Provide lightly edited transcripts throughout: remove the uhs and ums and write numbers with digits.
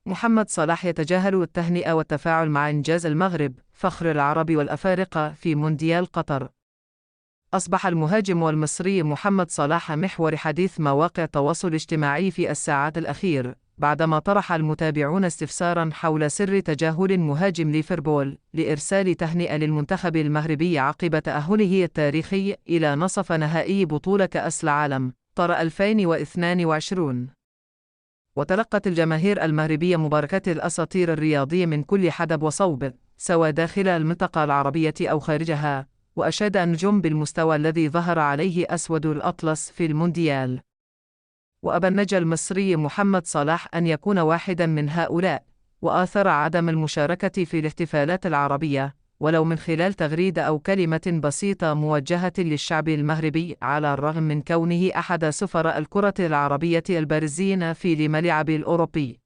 محمد صلاح يتجاهل التهنئة والتفاعل مع إنجاز المغرب فخر العرب والأفارقة في مونديال قطر. أصبح المهاجم المصري محمد صلاح محور حديث مواقع التواصل الاجتماعي في الساعات الأخيرة، بعدما طرح المتابعون استفساراً حول سر تجاهل مهاجم ليفربول لإرسال تهنئة للمنتخب المغربي عقب تأهله التاريخي إلى نصف نهائي بطولة كأس العالم قطر 2022. وتلقت الجماهير المغربية مباركات الأساطير الرياضية من كل حدب وصوب، سواء داخل المنطقة العربية أو خارجها، وأشاد النجوم بالمستوى الذي ظهر عليه أسود الأطلس في المونديال. وأبى النجم المصري محمد صلاح أن يكون واحدا من هؤلاء، وآثر عدم المشاركة في الاحتفالات العربية ولو من خلال تغريدة أو كلمة بسيطة موجهة للشعب المغربي، على الرغم من كونه أحد سفراء الكرة العربية البارزين في الملعب الأوروبي.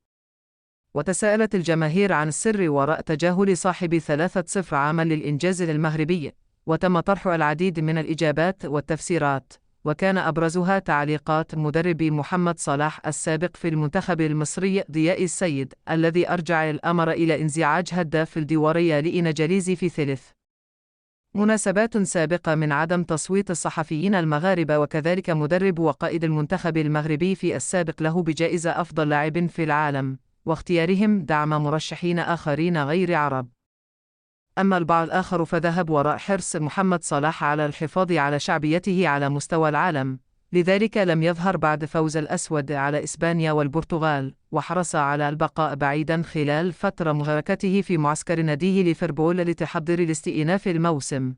وتساءلت الجماهير عن السر وراء تجاهل صاحب 3-0 عاما للإنجاز المغربي، وتم طرح العديد من الإجابات والتفسيرات، وكان أبرزها تعليقات مدرب محمد صلاح السابق في المنتخب المصري ضياء السيد، الذي أرجع الأمر إلى انزعاج هداف الدوري لإنجليزي في 3 مناسبات سابقة من عدم تصويت الصحفيين المغاربة، وكذلك مدرب وقائد المنتخب المغربي في السابق له بجائزة أفضل لاعب في العالم، واختيارهم دعم مرشحين آخرين غير عرب. أما البعض الآخر فذهب وراء حرص محمد صلاح على الحفاظ على شعبيته على مستوى العالم، لذلك لم يظهر بعد فوز الأسود على إسبانيا والبرتغال، وحرص على البقاء بعيدا خلال فترة مشاركته في معسكر ناديه ليفربول لتحضير لاستئناف الموسم.